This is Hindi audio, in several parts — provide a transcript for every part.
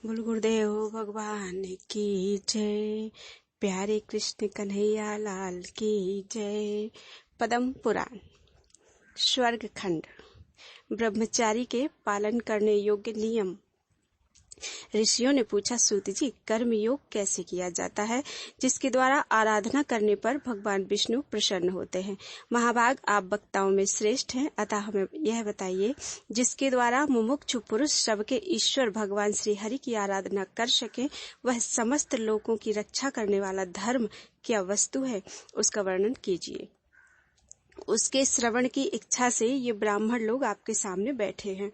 बोल गुरुदेव भगवान की जय। प्यारे कृष्ण कन्हैया लाल की जय। पद्म पुराण स्वर्ग खंड। ब्रह्मचारी के पालन करने योग्य नियम। ऋषियों ने पूछा, सूत जी, कर्म योग कैसे किया जाता है जिसके द्वारा आराधना करने पर भगवान विष्णु प्रसन्न होते हैं? महाभाग, आप वक्ताओं में श्रेष्ठ हैं, अतः हमें यह बताइए जिसके द्वारा मुमुक्षु पुरुष सबके ईश्वर भगवान श्री हरि की आराधना कर सके, वह समस्त लोगों की रक्षा करने वाला धर्म क्या वस्तु है, उसका वर्णन कीजिए। उसके श्रवण की इच्छा से ये ब्राह्मण लोग आपके सामने बैठे हैं।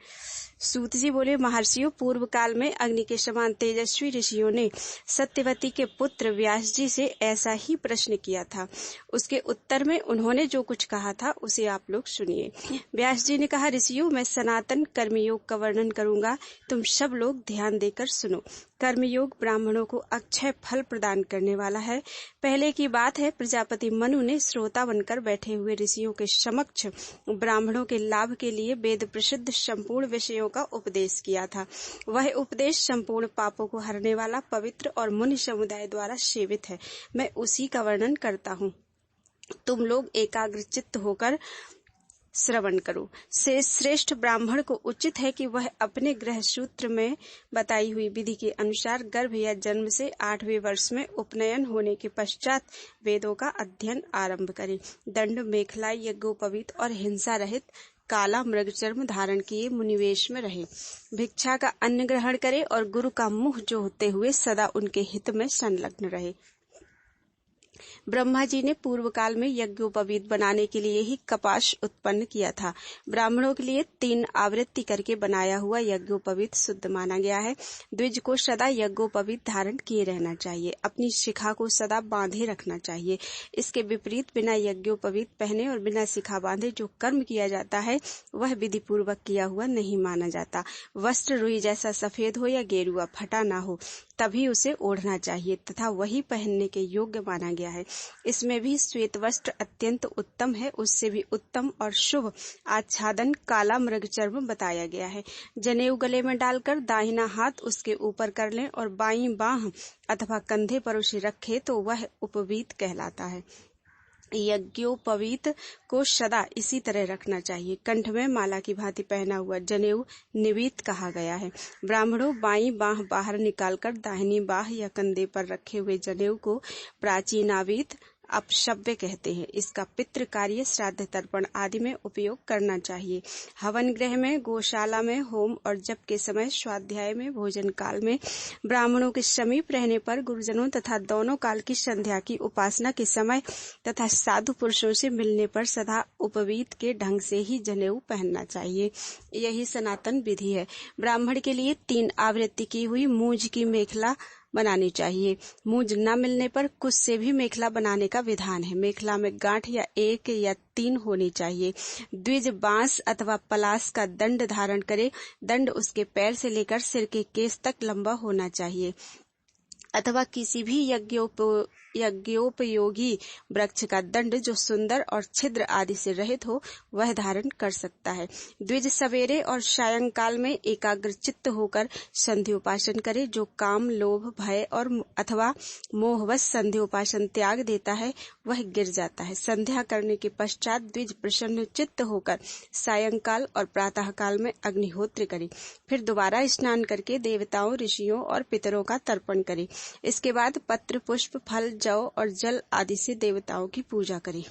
सूत जी बोले, महर्षियों, पूर्व काल में अग्नि के समान तेजस्वी ऋषियों ने सत्यवती के पुत्र व्यास जी से ऐसा ही प्रश्न किया था। उसके उत्तर में उन्होंने जो कुछ कहा था उसे आप लोग सुनिए। व्यास जी ने कहा, ऋषियों, मैं सनातन कर्मयोग का वर्णन करूंगा, तुम सब लोग ध्यान देकर सुनो। कर्मयोग ब्राह्मणों को अक्षय फल प्रदान करने वाला है। पहले की बात है, प्रजापति मनु ने श्रोता बनकर बैठे हुए ऋषियों के समक्ष ब्राह्मणों के लाभ के लिए वेद प्रसिद्ध संपूर्ण विषयों का उपदेश किया था। वह उपदेश संपूर्ण पापों को हरने वाला, पवित्र और मुनि समुदाय द्वारा सेवित है। मैं उसी का वर्णन करता हूँ। तुम लोग एकाग्र चित्त होकर श्रवण करो। श्रेष्ठ ब्राह्मण को उचित है कि वह अपने गृह सूत्र में बताई हुई विधि के अनुसार गर्भ या जन्म से 8वें वर्ष में उपनयन होने के पश्चात वेदों का अध्ययन आरंभ करे। दंड, मेखला, यज्ञोपवीत और हिंसा रहित काला मृगचर्म धारण किए मुनिवेश में रहे। भिक्षा का अन्न ग्रहण करे और गुरु का मुख जोहते हुए सदा उनके हित में संलग्न रहे। ब्रह्मा जी ने पूर्व काल में यज्ञोपवीत बनाने के लिए ही कपाश उत्पन्न किया था। ब्राह्मणों के लिए 3 आवृत्ति करके बनाया हुआ यज्ञोपवीत शुद्ध माना गया है। द्विज को सदा यज्ञोपवीत धारण किए रहना चाहिए। अपनी शिखा को सदा बांधे रखना चाहिए। इसके विपरीत बिना यज्ञोपवीत पहने और बिना शिखा बांधे जो कर्म किया जाता है वह विधि पूर्वक किया हुआ नहीं माना जाता। वस्त्र रुई जैसा सफेद हो या गेरुआ फटा ना हो, तभी उसे ओढ़ना चाहिए तथा वही पहनने के योग्य माना गया है। इसमें भी श्वेत वस्त्र अत्यंत उत्तम है। उससे भी उत्तम और शुभ आच्छादन काला मृगचर्म बताया गया है। जनेऊ गले में डालकर दाहिना हाथ उसके ऊपर कर लें और बाईं बाह अथवा कंधे पर उसे रखे तो वह उपवीत कहलाता है। यज्ञोपवीत को सदा इसी तरह रखना चाहिए। कंठ में माला की भांति पहना हुआ जनेऊ निवीत कहा गया है। ब्राह्मणों, बाईं बाह बाहर निकालकर दाहिनी बाह या कंधे पर रखे हुए जनेऊ को प्राचीनावीत अपशव्य कहते हैं। इसका पितृ कार्य, श्राद्ध, तर्पण आदि में उपयोग करना चाहिए। हवन गृह में, गौशाला में, होम और जप के समय, स्वाध्याय में, भोजन काल में, ब्राह्मणों के समीप रहने पर, गुरुजनों तथा दोनों काल की संध्या की उपासना के समय तथा साधु पुरुषों से मिलने पर सदा उपवीत के ढंग से ही जनेऊ पहनना चाहिए। यही सनातन विधि है। ब्राह्मण के लिए 3 आवृत्ति की हुई मूंज की मेखला बनानी चाहिए। मूंज न मिलने पर कुछ से भी मेखला बनाने का विधान है। मेखला में गांठ या 1 या 3 होनी चाहिए। द्विज बांस अथवा पलास का दंड धारण करे। दंड उसके पैर से लेकर सिर के केस तक लंबा होना चाहिए अथवा किसी भी यज्ञोपयोगी वृक्ष का दंड जो सुंदर और छिद्र आदि से रहित हो वह धारण कर सकता है। द्विज सवेरे और सायंकाल में एकाग्र चित्त होकर संध्योपासन करे। जो काम, लोभ, भय और अथवा मोहवश संध्योपासन त्याग देता है वह गिर जाता है। संध्या करने के पश्चात द्विज प्रसन्न चित्त होकर सायंकाल और प्रातः काल में अग्निहोत्र करे। फिर दोबारा स्नान करके देवताओं, ऋषियों और पितरों का तर्पण करे। इसके बाद पत्र, पुष्प, फल, जौ और जल आदि से देवताओं की पूजा करें।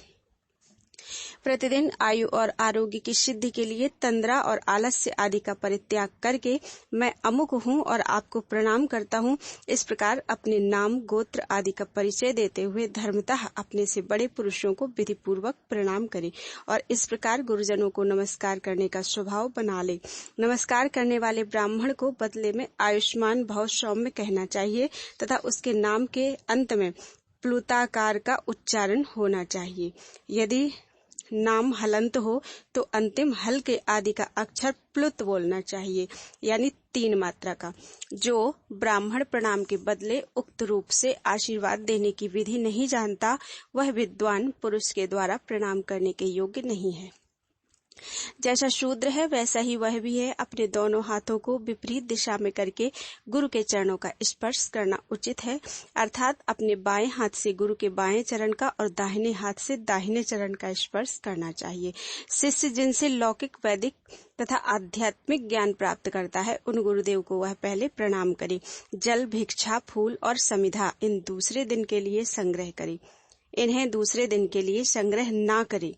प्रतिदिन आयु और आरोग्य की सिद्धि के लिए तंद्रा और आलस्य आदि का परित्याग करके मैं अमुक हूँ और आपको प्रणाम करता हूँ, इस प्रकार अपने नाम, गोत्र आदि का परिचय देते हुए धर्मतः अपने से बड़े पुरुषों को विधि पूर्वक प्रणाम करें और इस प्रकार गुरुजनों को नमस्कार करने का स्वभाव बना ले। नमस्कार करने वाले ब्राह्मण को बदले में आयुष्मान भव सौम्य कहना चाहिए तथा उसके नाम के अंत में प्लुताकार का उच्चारण होना चाहिए। यदि नाम हलंत हो तो अंतिम हल के आदि का अक्षर प्लुत बोलना चाहिए, यानी 3 मात्रा का। जो ब्राह्मण प्रणाम के बदले उक्त रूप से आशीर्वाद देने की विधि नहीं जानता वह विद्वान पुरुष के द्वारा प्रणाम करने के योग्य नहीं है। जैसा शूद्र है वैसा ही वह भी है। अपने दोनों हाथों को विपरीत दिशा में करके गुरु के चरणों का स्पर्श करना उचित है, अर्थात अपने बाएं हाथ से गुरु के बाएं चरण का और दाहिने हाथ से दाहिने चरण का स्पर्श करना चाहिए। शिष्य जिनसे लौकिक, वैदिक तथा आध्यात्मिक ज्ञान प्राप्त करता है उन गुरुदेव को वह पहले प्रणाम करे। जल, भिक्षा, फूल और समिधा इन दूसरे दिन के लिए संग्रह करे। इन्हें दूसरे दिन के लिए संग्रह ना करे,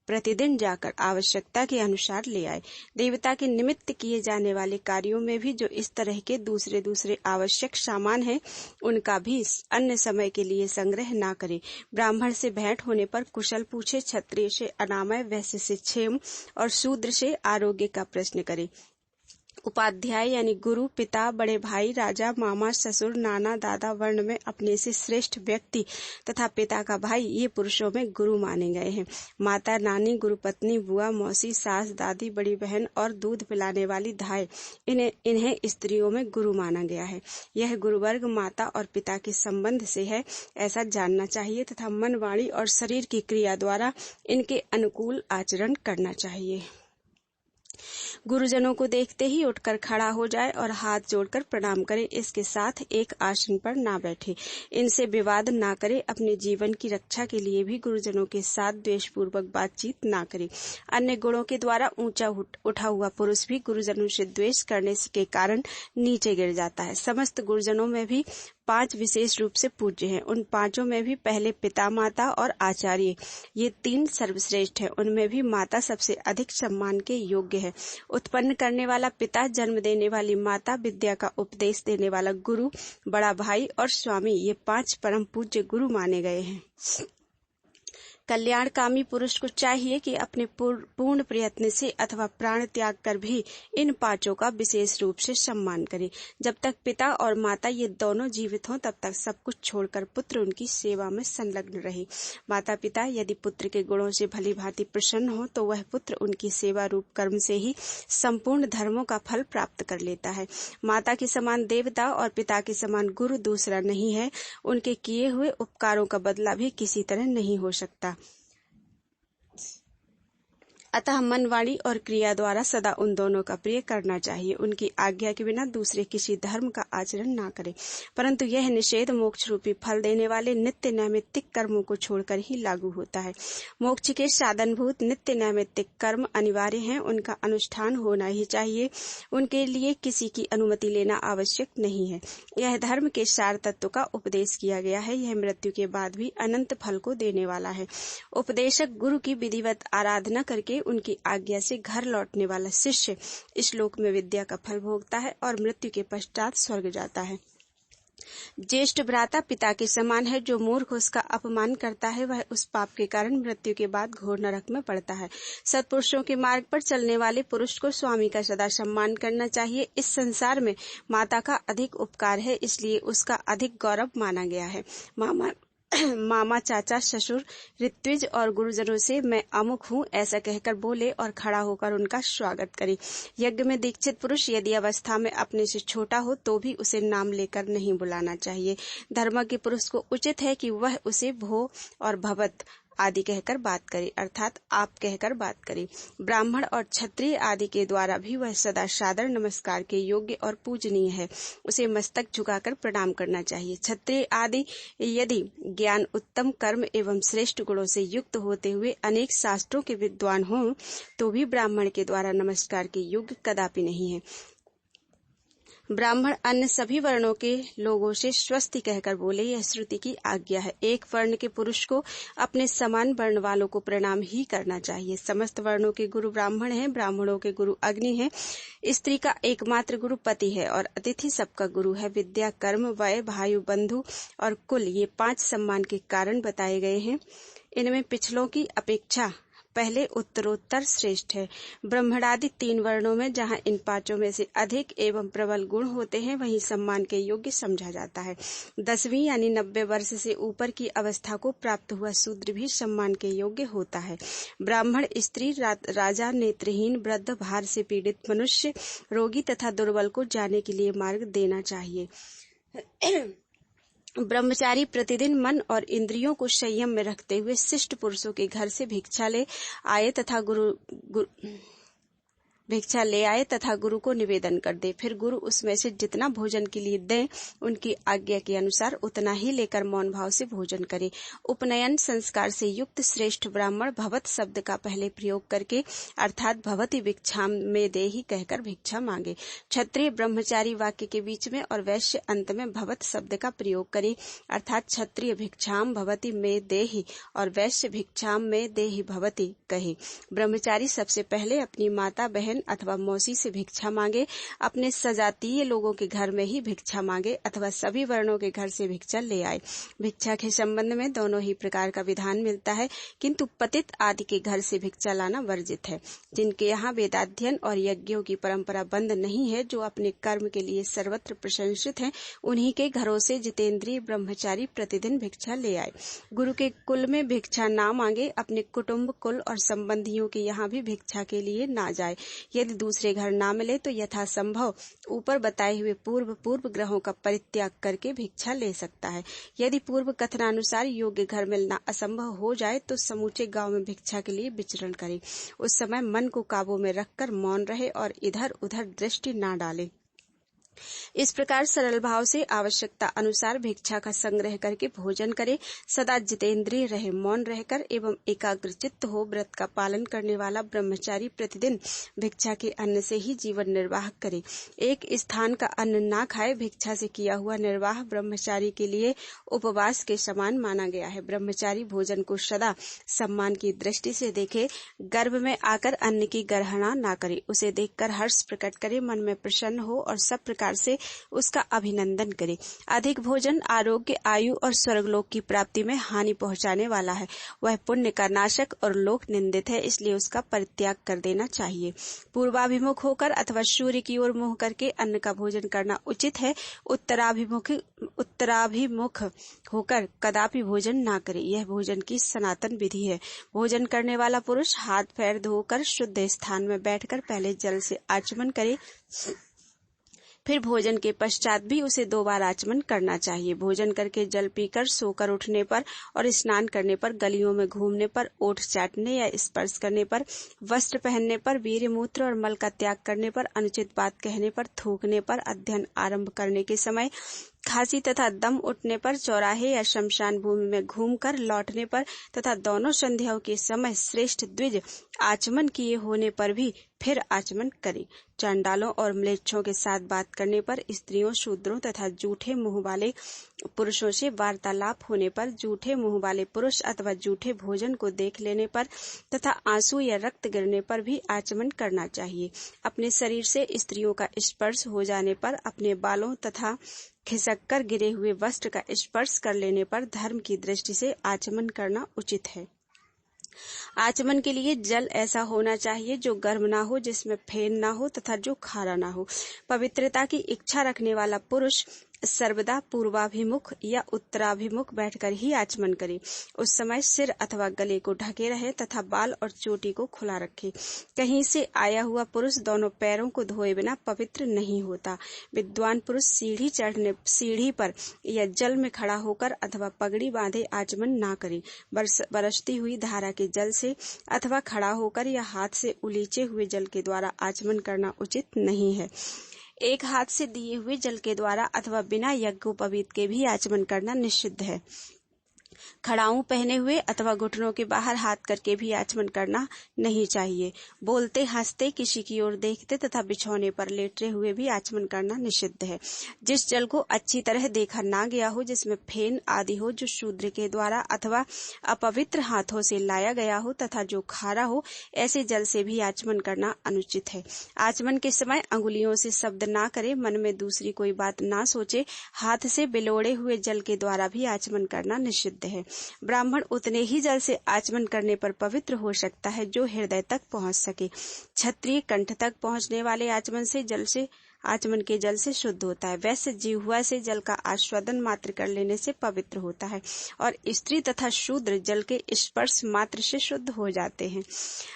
प्रतिदिन जाकर आवश्यकता के अनुसार ले आए। देवता के निमित्त किए जाने वाले कार्यों में भी जो इस तरह के दूसरे आवश्यक सामान हैं, उनका भी अन्य समय के लिए संग्रह ना करे। ब्राह्मण से भेंट होने पर कुशल पूछे, क्षत्रिय से अनामय, वैश्य से क्षेम और शूद्र से आरोग्य का प्रश्न करे। उपाध्याय यानी गुरु, पिता, बड़े भाई, राजा, मामा, ससुर, नाना, दादा वर्ण में अपने से श्रेष्ठ व्यक्ति तथा पिता का भाई ये पुरुषों में गुरु माने गए हैं। माता, नानी, गुरुपत्नी, बुआ, मौसी, सास, दादी, बड़ी बहन और दूध पिलाने वाली धाय इन्हें स्त्रियों में गुरु माना गया है। यह गुरुवर्ग माता और पिता के संबंध से है, ऐसा जानना चाहिए तथा मन, वाणी और शरीर की क्रिया द्वारा इनके अनुकूल आचरण करना चाहिए। गुरुजनों को देखते ही उठकर खड़ा हो जाए और हाथ जोड़कर प्रणाम करे। इसके साथ एक आसन पर ना बैठे, इनसे विवाद ना करे। अपने जीवन की रक्षा के लिए भी गुरुजनों के साथ द्वेषपूर्वक बातचीत ना करे। अन्य गुणों के द्वारा ऊंचा उठा हुआ पुरुष भी गुरुजनों से द्वेष करने के कारण नीचे गिर जाता है। समस्त गुरुजनों में भी 5 विशेष रूप से पूज्य हैं। उन 5 में भी पहले पिता, माता और आचार्य, ये 3 सर्वश्रेष्ठ हैं। उनमें भी माता सबसे अधिक सम्मान के योग्य है। उत्पन्न करने वाला पिता, जन्म देने वाली माता, विद्या का उपदेश देने वाला गुरु, बड़ा भाई और स्वामी, ये 5 परम पूज्य गुरु माने गए हैं। कल्याणकामी पुरुष को चाहिए कि अपने पूर्ण प्रयत्न से अथवा प्राण त्याग कर भी इन 5 का विशेष रूप से सम्मान करे। जब तक पिता और माता ये दोनों जीवित हों तब तक सब कुछ छोड़कर पुत्र उनकी सेवा में संलग्न रहे। माता पिता यदि पुत्र के गुणों से भली भांति प्रसन्न हो तो वह पुत्र उनकी सेवा रूप कर्म से ही संपूर्ण धर्मों का फल प्राप्त कर लेता है। माता के समान देवता और पिता के समान गुरु दूसरा नहीं है। उनके किए हुए उपकारों का बदला भी किसी तरह नहीं हो सकता। अतः मन, वाणी और क्रिया द्वारा सदा उन दोनों का प्रिय करना चाहिए। उनकी आज्ञा के बिना दूसरे किसी धर्म का आचरण ना करें, परंतु यह निषेध मोक्ष रूपी फल देने वाले नित्य नैमित्तिक कर्मों को छोड़कर ही लागू होता है। मोक्ष के साधनभूत नित्य नैमित्तिक कर्म अनिवार्य हैं, उनका अनुष्ठान होना ही चाहिए। उनके लिए किसी की अनुमति लेना आवश्यक नहीं है। यह धर्म के सार तत्व का उपदेश किया गया है। यह मृत्यु के बाद भी अनंत फल को देने वाला है। उपदेशक गुरु की विधिवत आराधना करके उनकी आज्ञा से घर लौटने वाला शिष्य इस लोक में विद्या का फल भोगता है और मृत्यु के पश्चात स्वर्ग जाता है। ज्येष्ठ भ्राता पिता के समान है। जो मूर्ख उसका अपमान करता है वह उस पाप के कारण मृत्यु के बाद घोर नरक में पड़ता है। सत्पुरुषों के मार्ग पर चलने वाले पुरुष को स्वामी का सदा सम्मान करना चाहिए। इस संसार में माता का अधिक उपकार है, इसलिए उसका अधिक गौरव माना गया है। मामा, चाचा, ससुर, ऋत्विज और गुरुजनों से मैं अमुक हूँ ऐसा कहकर बोले और खड़ा होकर उनका स्वागत करे। यज्ञ में दीक्षित पुरुष यदि अवस्था में अपने से छोटा हो तो भी उसे नाम लेकर नहीं बुलाना चाहिए। धर्मज्ञ पुरुष को उचित है कि वह उसे भो और भवत आदि कहकर बात करे, अर्थात आप कहकर बात करे। ब्राह्मण और क्षत्रिय आदि के द्वारा भी वह सदा सादर नमस्कार के योग्य और पूजनीय है। उसे मस्तक झुकाकर प्रणाम करना चाहिए। क्षत्रिय आदि यदि ज्ञान, उत्तम कर्म एवं श्रेष्ठ गुणों से युक्त होते हुए अनेक शास्त्रों के विद्वान हों तो भी ब्राह्मण के द्वारा नमस्कार के योग्य कदापि नहीं है। ब्राह्मण अन्य सभी वर्णों के लोगों से स्वस्ति कहकर बोले, यह श्रुति की आज्ञा है। एक वर्ण के पुरुष को अपने समान वर्ण वालों को प्रणाम ही करना चाहिए। समस्त वर्णों के गुरु ब्राह्मण हैं। ब्राह्मणों के गुरु अग्नि है। स्त्री का एकमात्र गुरु पति है और अतिथि सबका गुरु है। विद्या, कर्म, वय, भाई, बंधु और कुल ये 5 सम्मान के कारण बताए गए हैं। इनमें पिछलों की अपेक्षा पहले उत्तरोत्तर श्रेष्ठ है। ब्राह्मणादि 3 वर्णों में जहाँ इन 5 में से अधिक एवं प्रबल गुण होते हैं वहीं सम्मान के योग्य समझा जाता है। 10वीं यानी 90 वर्ष से ऊपर की अवस्था को प्राप्त हुआ शूद्र भी सम्मान के योग्य होता है। ब्राह्मण, स्त्री, राजा, नेत्रहीन, वृद्ध, भार से पीड़ित मनुष्य, रोगी तथा दुर्बल को जाने के लिए मार्ग देना चाहिए। ब्रह्मचारी प्रतिदिन मन और इंद्रियों को संयम में रखते हुए शिष्ट पुरुषों के घर से भिक्षा ले आए तथा गुरु को निवेदन कर दे। फिर गुरु उसमें से जितना भोजन के लिए दें, उनकी आज्ञा के अनुसार उतना ही लेकर मौन भाव से भोजन करे। उपनयन संस्कार से युक्त श्रेष्ठ ब्राह्मण भवत शब्द का पहले प्रयोग करके अर्थात भवति भिक्षाम में देहि कहकर भिक्षा मांगे। क्षत्रिय ब्रह्मचारी वाक्य के बीच में और वैश्य अंत में भवत शब्द का प्रयोग करे, अर्थात क्षत्रिय भिक्षाम भवति में देहि और वैश्य भिक्षाम में देहि भवति कहे। ब्रह्मचारी सबसे पहले अपनी माता, बहन अथवा मौसी से भिक्षा मांगे। अपने सजातीय लोगों के घर में ही भिक्षा मांगे अथवा सभी वर्णों के घर से भिक्षा ले आए। भिक्षा के संबंध में दोनों ही प्रकार का विधान मिलता है, किंतु पतित आदि के घर से भिक्षा लाना वर्जित है। जिनके यहाँ वेदाध्ययन और यज्ञों की परंपरा बंद नहीं है, जो अपने कर्म के लिए सर्वत्र प्रशंसित हैं, उन्हीं के घरों से जितेंद्रिय ब्रह्मचारी प्रतिदिन भिक्षा ले आए। गुरु के कुल में भिक्षा ना मांगे, अपने कुटुंब, कुल और संबंधियों के यहाँ भी भिक्षा के लिए ना जाए। यदि दूसरे घर ना मिले तो यथासंभव ऊपर बताए हुए पूर्व ग्रहों का परित्याग करके भिक्षा ले सकता है। यदि पूर्व कथनानुसार योग्य घर मिलना असंभव हो जाए तो समूचे गांव में भिक्षा के लिए विचरण करे। उस समय मन को काबू में रखकर मौन रहे और इधर उधर दृष्टि ना डाले। इस प्रकार सरल भाव से आवश्यकता अनुसार भिक्षा का संग्रह करके भोजन करे। सदा जितेंद्रिय रहे, मौन रहकर एवं एकाग्रचित्त हो व्रत का पालन करने वाला ब्रह्मचारी प्रतिदिन भिक्षा के अन्न से ही जीवन निर्वाह करे। एक स्थान का अन्न ना खाए। भिक्षा से किया हुआ निर्वाह ब्रह्मचारी के लिए उपवास के समान माना गया है। ब्रह्मचारी भोजन को सदा सम्मान की दृष्टि से देखे, गर्भ में आकर अन्न की ग्रहणा ना करे, उसे देखकर हर्ष प्रकट करे, मन में प्रसन्न हो और सब प्रकार से उसका अभिनंदन करे। अधिक भोजन आरोग्य, आयु और स्वर्गलोक की प्राप्ति में हानि पहुंचाने वाला है। वह पुण्य का नाशक और लोक निंदित है, इसलिए उसका परित्याग कर देना चाहिए। पूर्वाभिमुख होकर अथवा सूर्य की ओर मुंह करके अन्न का भोजन करना उचित है। उत्तराभिमुख होकर कदापि भोजन ना करे, यह भोजन की सनातन विधि है। भोजन करने वाला पुरुष हाथ पैर धोकर शुद्ध स्थान में बैठकर पहले जल से आचमन करे, फिर भोजन के पश्चात भी उसे 2 बार आचमन करना चाहिए। भोजन करके जल पीकर सोकर उठने पर और स्नान करने पर, गलियों में घूमने पर, ओठ चाटने या स्पर्श करने पर, वस्त्र पहनने पर, वीर्य मूत्र और मल का त्याग करने पर, अनुचित बात कहने पर, थूकने पर, अध्ययन आरंभ करने के समय, खांसी तथा दम उठने पर, चौराहे या शमशान भूमि में घूमकर लौटने पर तथा दोनों संध्याओं के समय श्रेष्ठ द्विज आचमन किए होने पर भी फिर आचमन करे। चांडालों और म्लेच्छों के साथ बात करने पर, स्त्रियों, शूद्रों तथा जूठे मुंह वाले पुरुषों से वार्तालाप होने पर, जूठे मुंह वाले पुरुष अथवा जूठे भोजन को देख लेने पर तथा आंसू या रक्त गिरने पर भी आचमन करना चाहिए। अपने शरीर से स्त्रियों का स्पर्श हो जाने पर, अपने बालों तथा खिसक कर गिरे हुए वस्त्र का स्पर्श कर लेने पर धर्म की दृष्टि से आचमन करना उचित है। आचमन के लिए जल ऐसा होना चाहिए जो गर्म ना हो, जिसमें फेन ना हो तथा जो खारा ना हो। पवित्रता की इच्छा रखने वाला पुरुष सर्वदा पूर्वाभिमुख या उत्तराभिमुख बैठकर ही आचमन करे। उस समय सिर अथवा गले को ढके रहे तथा बाल और चोटी को खुला रखे। कहीं से आया हुआ पुरुष दोनों पैरों को धोए बिना पवित्र नहीं होता। विद्वान पुरुष सीढ़ी पर या जल में खड़ा होकर अथवा पगड़ी बांधे आचमन ना करे। बरसती हुई धारा के जल से अथवा खड़ा होकर या हाथ से उलीचे हुए जल के द्वारा आचमन करना उचित नहीं है। एक हाथ से दिए हुए जल के द्वारा अथवा बिना यज्ञोपवीत के भी आचमन करना निषिद्ध है। खड़ाऊ पहने हुए अथवा घुटनों के बाहर हाथ करके भी आचमन करना नहीं चाहिए। बोलते, हंसते, किसी की ओर देखते तथा बिछौने पर लेटे हुए भी आचमन करना निषिद्ध है। जिस जल को अच्छी तरह देखा ना गया हो, जिसमें फेन आदि हो, जो शूद्र के द्वारा अथवा अपवित्र हाथों से लाया गया हो तथा जो खारा हो, ऐसे जल से भी आचमन करना अनुचित है। आचमन के समय अंगुलियों से शब्द ना करे, मन में दूसरी कोई बात ना सोचे। हाथ से बिलोड़े हुए जल के द्वारा भी आचमन करना निषिद्ध है। ब्राह्मण उतने ही जल से आचमन करने पर पवित्र हो सकता है जो हृदय तक पहुंच सके। क्षत्रिय कंठ तक पहुंचने वाले आचमन के जल से शुद्ध होता है। वैसे जिह्वा से जल का आस्वादन मात्र कर लेने से पवित्र होता है और स्त्री तथा शूद्र जल के स्पर्श मात्र से शुद्ध हो जाते हैं।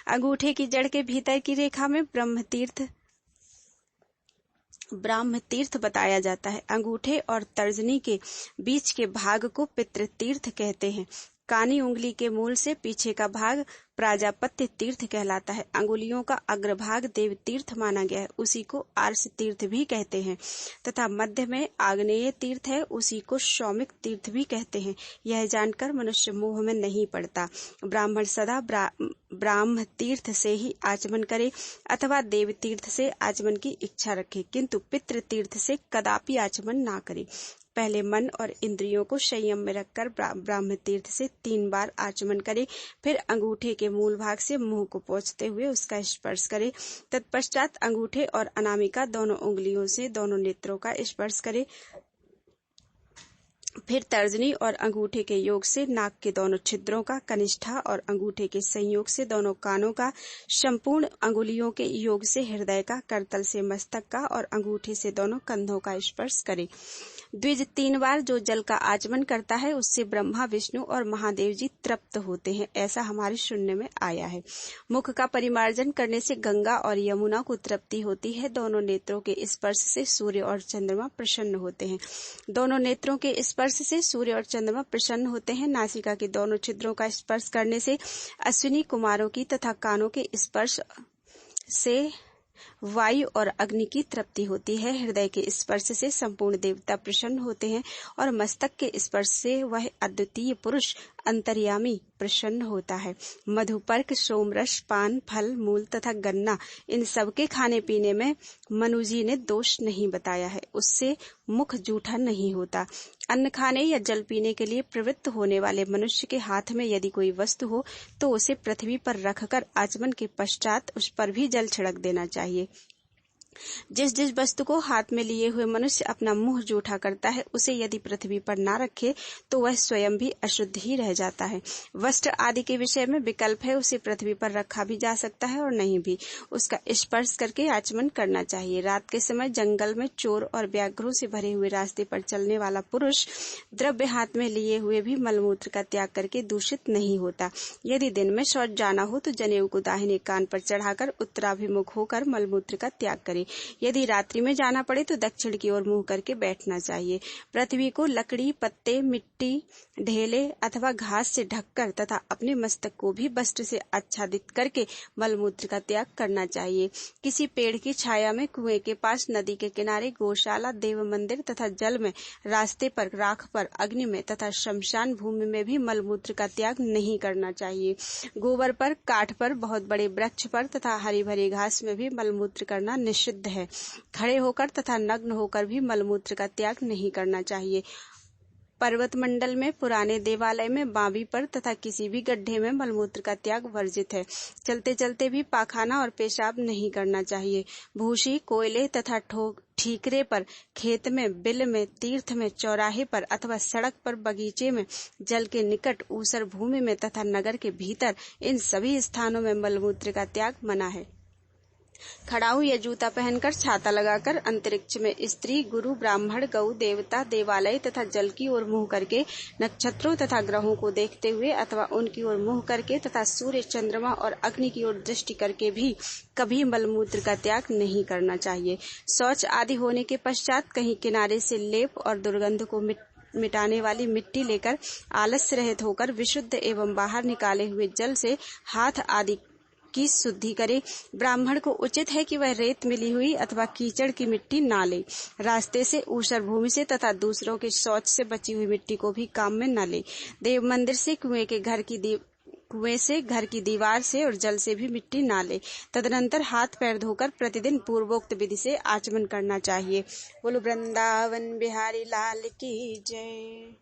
अंगूठे की जड़ के भीतर की रेखा में ब्रह्म तीर्थ ब्राह्म तीर्थ बताया जाता है। अंगूठे और तर्जनी के बीच के भाग को पितृ तीर्थ कहते हैं। कानी उंगली के मूल से पीछे का भाग प्राजापत्य तीर्थ कहलाता है। अंगुलियों का अग्रभाग देव तीर्थ माना गया है, उसी को आर्ष तीर्थ भी कहते हैं तथा मध्य में आग्नेय तीर्थ है, उसी को सौमिक तीर्थ भी कहते हैं। यह जानकर मनुष्य मोह में नहीं पड़ता। ब्राह्मण सदा ब्राह्म तीर्थ से ही आचमन करे अथवा देव तीर्थ से आचमन की इच्छा रखे, किंतु पितृ तीर्थ से कदापि आचमन ना करे। पहले मन और इंद्रियों को संयम में रखकर ब्राह्म तीर्थ से 3 बार आचमन करे, फिर अंगूठे के मूल भाग से मुंह को पोंछते हुए उसका स्पर्श करे। तत्पश्चात अंगूठे और अनामिका दोनों उंगलियों से दोनों नेत्रों का स्पर्श करे। फिर तर्जनी और अंगूठे के योग से नाक के दोनों छिद्रों का, कनिष्ठा और अंगूठे के संयोग से दोनों कानों का, संपूर्ण अंगुलियों के योग से हृदय का, करतल से मस्तक का और अंगूठे से दोनों कंधों का स्पर्श करे। द्विज 3 बार जो जल का आचमन करता है उससे ब्रह्मा, विष्णु और महादेव जी तृप्त होते हैं, ऐसा हमारे सुनने में आया है। मुख का परिमार्जन करने से गंगा और यमुना को तृप्ति होती है। दोनों नेत्रों के स्पर्श से सूर्य और चंद्रमा प्रसन्न होते हैं। दोनों नेत्रों के स्पर्श से सूर्य और चंद्रमा प्रसन्न होते हैं। नासिका के दोनों छिद्रों का स्पर्श करने से अश्विनी कुमारों की तथा कानों के स्पर्श से वायु और अग्नि की तृप्ति होती है। हृदय के स्पर्श से संपूर्ण देवता प्रसन्न होते हैं और मस्तक के स्पर्श से वह अद्वितीय पुरुष अंतर्यामी प्रसन्न होता है। मधुपर्क, सोमरस, पान, फल, मूल तथा गन्ना, इन सब के खाने पीने में मनुजी ने दोष नहीं बताया है, उससे मुख जूठा नहीं होता। अन्न खाने या जल पीने के लिए प्रवृत्त होने वाले मनुष्य के हाथ में यदि कोई वस्तु हो तो उसे पृथ्वी पर रखकर आचमन के पश्चात उस पर भी जल छिड़क देना चाहिए। जिस जिस वस्तु को हाथ में लिए हुए मनुष्य अपना मुंह जूठा करता है उसे यदि पृथ्वी पर ना रखे तो वह स्वयं भी अशुद्ध ही रह जाता है। वस्त्र आदि के विषय में विकल्प है, उसे पृथ्वी पर रखा भी जा सकता है और नहीं भी। उसका स्पर्श करके आचमन करना चाहिए। रात के समय जंगल में चोर और व्याघ्रों से भरे हुए रास्ते पर चलने वाला पुरुष द्रव्य हाथ में लिए हुए भी मलमूत्र का त्याग करके दूषित नहीं होता। यदि दिन में शौच जाना हो तो जनेऊ को दाहिने कान पर चढ़ाकर उत्तराभिमुख होकर मलमूत्र का त्याग करे। यदि रात्रि में जाना पड़े तो दक्षिण की ओर मुंह करके बैठना चाहिए। पृथ्वी को लकड़ी, पत्ते, मिट्टी, ढेले अथवा घास से ढककर तथा अपने मस्तक को भी वस्त्र से आच्छादित करके मलमूत्र का त्याग करना चाहिए। किसी पेड़ की छाया में, कुएं के पास, नदी के किनारे, गौशाला, देव मंदिर तथा जल में, रास्ते पर, राख पर, अग्नि में तथा शमशान भूमि में भी मलमूत्र का त्याग नहीं करना चाहिए। गोबर पर, काठ पर, बहुत बड़े वृक्ष पर तथा हरी भरी घास में भी मलमूत्र करना निषिद्ध है। खड़े होकर तथा नग्न होकर भी मलमूत्र का त्याग नहीं करना चाहिए। पर्वत मंडल में, पुराने देवालय में, बावी पर तथा किसी भी गड्ढे में मलमूत्र का त्याग वर्जित है। चलते चलते भी पाखाना और पेशाब नहीं करना चाहिए। भूसी, कोयले तथा ठीकरे पर, खेत में, बिल में, तीर्थ में, चौराहे पर अथवा सड़क पर, बगीचे में, जल के निकट, ऊसर भूमि में तथा नगर के भीतर, इन सभी स्थानों में मलमूत्र का त्याग मना है। खड़ाऊ या जूता पहनकर, छाता लगाकर, अंतरिक्ष में स्त्री, गुरु, ब्राह्मण, गौ, देवता, देवालय तथा जल की ओर मुंह करके, नक्षत्रों तथा ग्रहों को देखते हुए अथवा उनकी ओर मुंह करके तथा सूर्य, चंद्रमा और अग्नि की ओर दृष्टि करके भी कभी मलमूत्र का त्याग नहीं करना चाहिए। शौच आदि होने के पश्चात कहीं किनारे से लेप और दुर्गंध को मिटाने वाली मिट्टी लेकर आलस्य रहित होकर विशुद्ध एवं बाहर निकाले हुए जल से हाथ आदि की शुद्धि करे। ब्राह्मण को उचित है कि वह रेत मिली हुई अथवा कीचड़ की मिट्टी ना ले। रास्ते से, ऊसर भूमि से तथा दूसरों के शौच से बची हुई मिट्टी को भी काम में न ले। देव मंदिर से, कुएं से, घर की दीवार से और जल से भी मिट्टी ना ले। तदनंतर हाथ पैर धोकर प्रतिदिन पूर्वोक्त विधि से आचमन करना चाहिए। बोलो वृंदावन बिहारी लाल की जय।